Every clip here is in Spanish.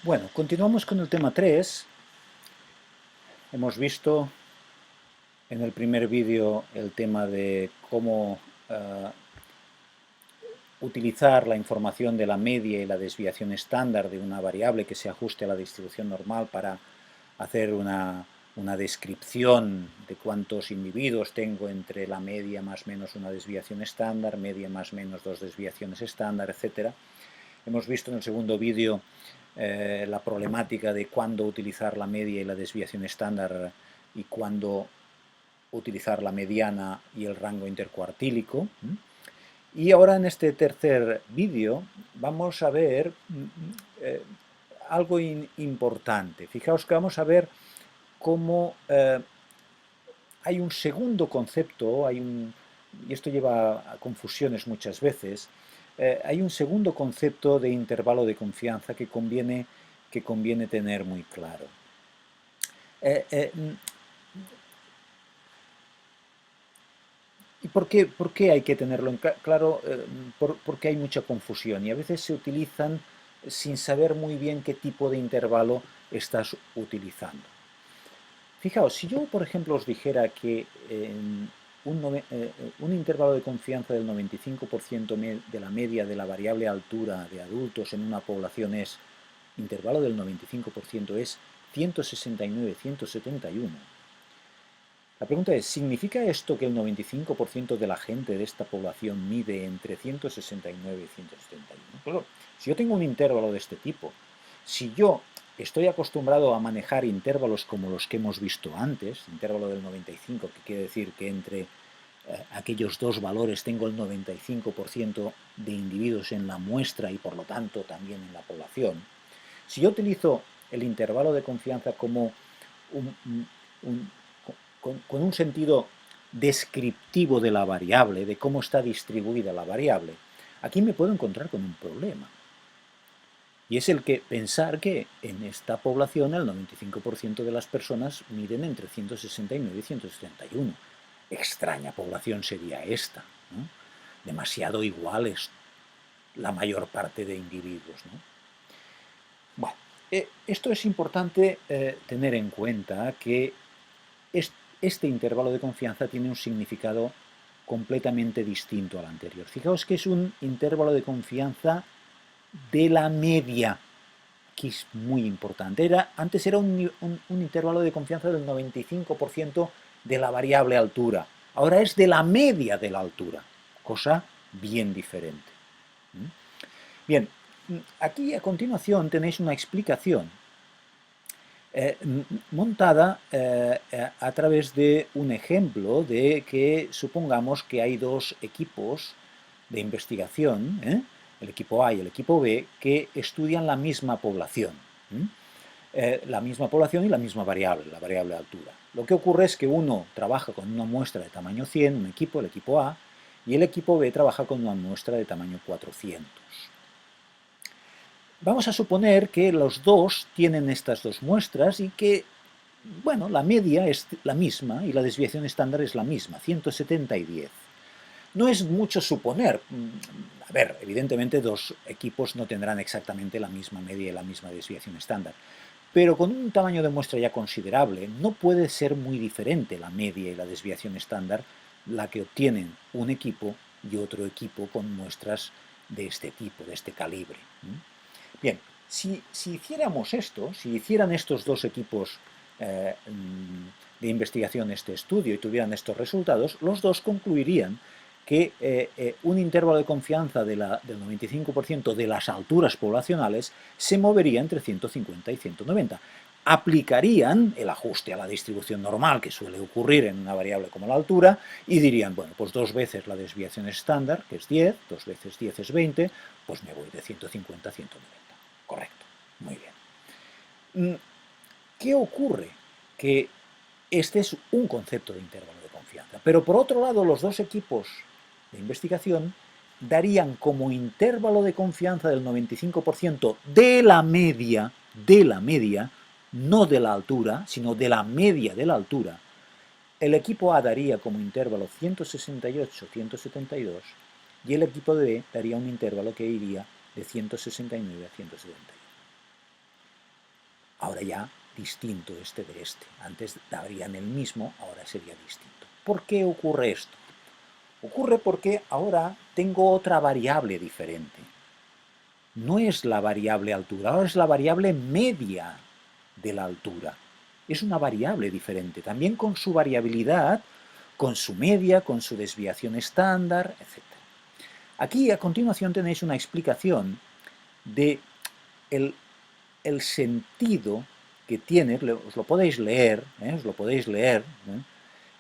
Bueno, continuamos con el tema 3. Hemos visto en el primer vídeo el tema de cómo utilizar la información de la media y la desviación estándar de una variable que se ajuste a la distribución normal para hacer una descripción de cuántos individuos tengo entre la media más menos una desviación estándar, media más menos dos desviaciones estándar, etc. Hemos visto en el segundo vídeo la problemática de cuándo utilizar la media y la desviación estándar y cuándo utilizar la mediana y el rango intercuartílico. Y ahora en este tercer vídeo vamos a ver algo importante. Fijaos que vamos a ver cómo hay un segundo concepto, y esto lleva a confusiones muchas veces, hay un segundo concepto de intervalo de confianza que conviene tener muy claro. Eh, eh, ¿Y por qué hay que tenerlo en claro? Porque hay mucha confusión y a veces se utilizan sin saber muy bien qué tipo de intervalo estás utilizando. Fijaos, si yo, por ejemplo, os dijera que un intervalo de confianza del 95% de la media de la variable altura de adultos en una población es, intervalo del 95% es 169-171. La pregunta es, ¿significa esto que el 95% de la gente de esta población mide entre 169 y 171? Claro, si yo tengo un intervalo de este tipo, si yo estoy acostumbrado a manejar intervalos como los que hemos visto antes, intervalo del 95, que quiere decir que entre aquellos dos valores tengo el 95% de individuos en la muestra y por lo tanto también en la población, si yo utilizo el intervalo de confianza como un, un, con un sentido descriptivo de la variable, de cómo está distribuida la variable, aquí me puedo encontrar con un problema. Y es el que pensar que en esta población el 95% de las personas miden entre 169 y 171. Extraña población sería esta, ¿no? Demasiado iguales la mayor parte de individuos, ¿no? Bueno, esto es importante tener en cuenta que este intervalo de confianza tiene un significado completamente distinto al anterior. Fijaos que es un intervalo de confianza de la media, que es muy importante. Antes era un intervalo de confianza del 95% de la variable altura. Ahora es de la media de la altura, cosa bien diferente. Bien, aquí a continuación tenéis una explicación montada a través de un ejemplo de que supongamos que hay dos equipos de investigación, el equipo A y el equipo B, que estudian la misma población. La misma población y la misma variable, la variable altura. Lo que ocurre es que uno trabaja con una muestra de tamaño 100, un equipo, el equipo A, y el equipo B trabaja con una muestra de tamaño 400. Vamos a suponer que los dos tienen estas dos muestras y que, bueno, la media es la misma y la desviación estándar es la misma, 170 y 10. No es mucho suponer. A ver, evidentemente dos equipos no tendrán exactamente la misma media y la misma desviación estándar, pero con un tamaño de muestra ya considerable no puede ser muy diferente la media y la desviación estándar la que obtienen un equipo y otro equipo con muestras de este tipo, de este calibre. Bien, si hiciéramos esto, si hicieran estos dos equipos de investigación este estudio y tuvieran estos resultados, los dos concluirían que un intervalo de confianza del 95% de las alturas poblacionales se movería entre 150 y 190. Aplicarían el ajuste a la distribución normal que suele ocurrir en una variable como la altura y dirían, bueno, pues dos veces la desviación estándar, que es 10, dos veces 10 es 20, pues me voy de 150 a 190. Correcto, muy bien. ¿Qué ocurre? Que este es un concepto de intervalo de confianza, pero por otro lado los dos equipos de investigación darían como intervalo de confianza del 95% de la media, no de la altura, sino de la media de la altura. El equipo A daría como intervalo 168-172 y el equipo B daría un intervalo que iría de 169 a 171. Ahora ya distinto este de este. Antes darían el mismo, ahora sería distinto. ¿Por qué ocurre esto? Ocurre porque ahora tengo otra variable diferente. No es la variable altura, ahora es la variable media de la altura. Es una variable diferente, también con su variabilidad, con su media, con su desviación estándar, etc. Aquí a continuación tenéis una explicación de el sentido que tiene, os lo podéis leer,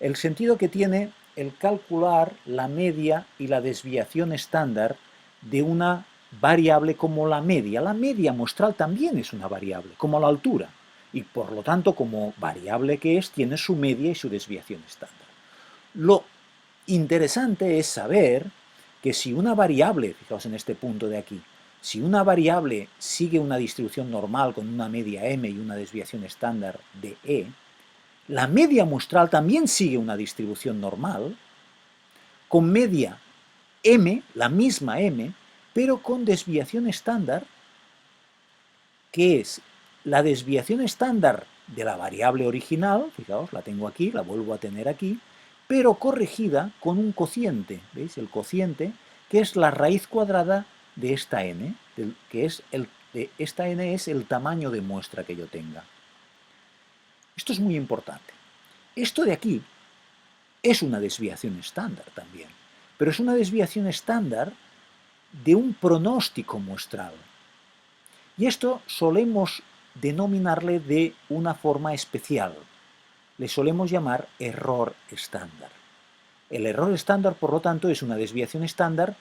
el sentido que tiene el calcular la media y la desviación estándar de una variable como la media. La media muestral también es una variable, como la altura, y por lo tanto, como variable que es, tiene su media y su desviación estándar. Lo interesante es saber que si una variable, fijaos en este punto de aquí, si una variable sigue una distribución normal con una media m y una desviación estándar de e, la media muestral también sigue una distribución normal con media m, la misma m, pero con desviación estándar, que es la desviación estándar de la variable original, fijaos, la tengo aquí, la vuelvo a tener aquí, pero corregida con un cociente, ¿veis? El cociente, que es la raíz cuadrada de esta n, que es esta n es el tamaño de muestra que yo tenga. Esto es muy importante. Esto de aquí es una desviación estándar también, pero es una desviación estándar de un pronóstico muestral. Y esto solemos denominarle de una forma especial. Le solemos llamar error estándar. El error estándar, por lo tanto, es una desviación estándar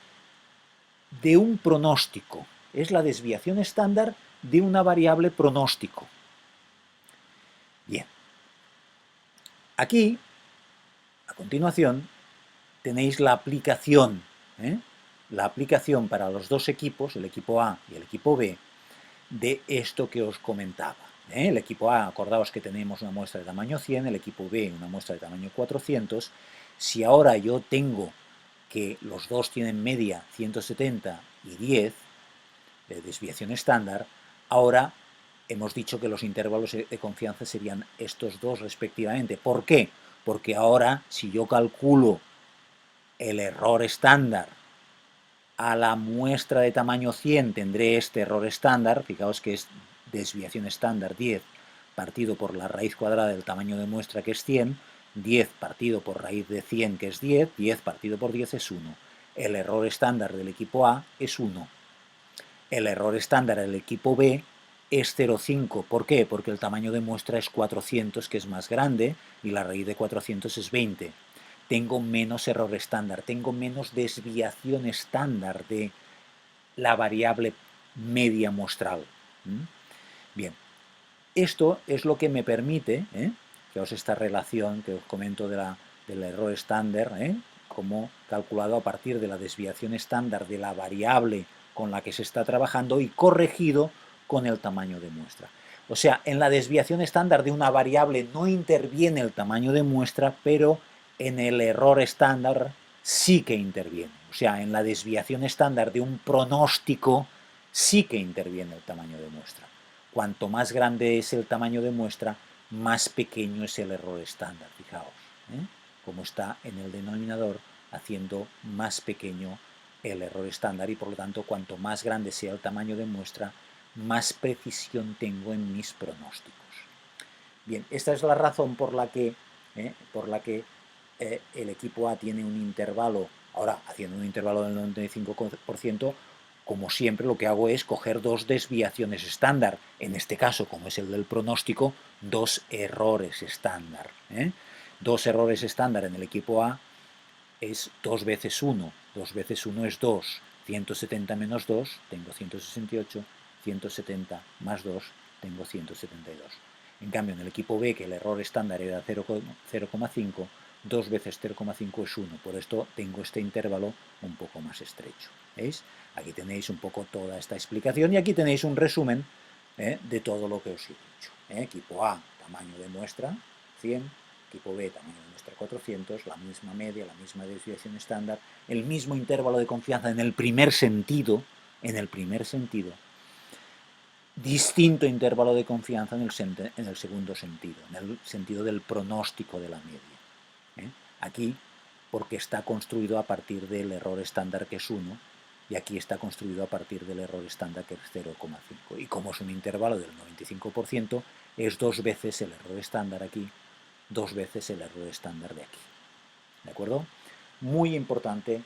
de un pronóstico. Es la desviación estándar de una variable pronóstico. Bien. Aquí, a continuación, tenéis la aplicación. La aplicación para los dos equipos, el equipo A y el equipo B, de esto que os comentaba. El equipo A, acordaos que tenemos una muestra de tamaño 100, el equipo B una muestra de tamaño 400. Si ahora yo tengo que los dos tienen media 170 y 10 de desviación estándar, ahora hemos dicho que los intervalos de confianza serían estos dos respectivamente. ¿Por qué? Porque ahora, si yo calculo el error estándar a la muestra de tamaño 100 tendré este error estándar, fijaos que es desviación estándar 10 partido por la raíz cuadrada del tamaño de muestra que es 100, 10 partido por raíz de 100 que es 10, 10 partido por 10 es 1. El error estándar del equipo A es 1. El error estándar del equipo B es 0,5. ¿Por qué? Porque el tamaño de muestra es 400, que es más grande, y la raíz de 400 es 20. Tengo menos error estándar, tengo menos desviación estándar de la variable media muestral. Bien, esto es lo que me permite, fijaos esta relación que os comento del error estándar, como calculado a partir de la desviación estándar de la variable con la que se está trabajando y corregido con el tamaño de muestra. O sea, en la desviación estándar de una variable no interviene el tamaño de muestra, pero en el error estándar sí que interviene. O sea, en la desviación estándar de un pronóstico sí que interviene el tamaño de muestra. Cuanto más grande es el tamaño de muestra, más pequeño es el error estándar. Fijaos, como está en el denominador, haciendo más pequeño el error estándar y por lo tanto, cuanto más grande sea el tamaño de muestra, más precisión tengo en mis pronósticos. Bien, esta es la razón por la que el equipo A tiene un intervalo, ahora haciendo un intervalo del 95%, como siempre lo que hago es coger dos desviaciones estándar, en este caso, como es el del pronóstico, dos errores estándar. Dos errores estándar en el equipo A es 2 veces 1, 2 veces 1 es 2, 170 menos 2, tengo 168, 170 más 2, tengo 172. En cambio, en el equipo B, que el error estándar era 0,5, 2 veces 0,5 es 1. Por esto tengo este intervalo un poco más estrecho. ¿Veis? Aquí tenéis un poco toda esta explicación y aquí tenéis un resumen de todo lo que os he dicho. Equipo A, tamaño de muestra, 100. Equipo B, tamaño de muestra 400, la misma media, la misma desviación estándar, el mismo intervalo de confianza en el primer sentido, distinto intervalo de confianza en el segundo sentido, en el sentido del pronóstico de la media. Aquí, porque está construido a partir del error estándar, que es 1, y aquí está construido a partir del error estándar, que es 0,5. Y como es un intervalo del 95%, es 2 veces el error estándar aquí, 2 veces el error estándar de aquí. ¿De acuerdo? Muy importante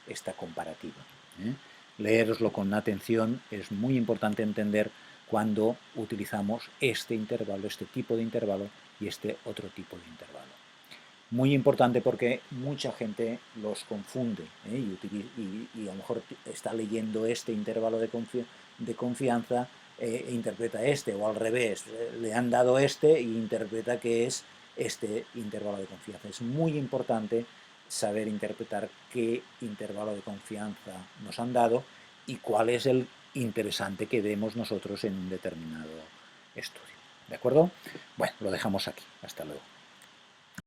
esta comparativa. Leeroslo con atención, es muy importante entender cuando utilizamos este intervalo, este tipo de intervalo y este otro tipo de intervalo. Muy importante porque mucha gente los confunde, y a lo mejor está leyendo este intervalo de confianza e interpreta este, o al revés, le han dado este e interpreta que es este intervalo de confianza. Es muy importante saber interpretar qué intervalo de confianza nos han dado y cuál es el interesante que vemos nosotros en un determinado estudio. ¿De acuerdo? Bueno, lo dejamos aquí. Hasta luego.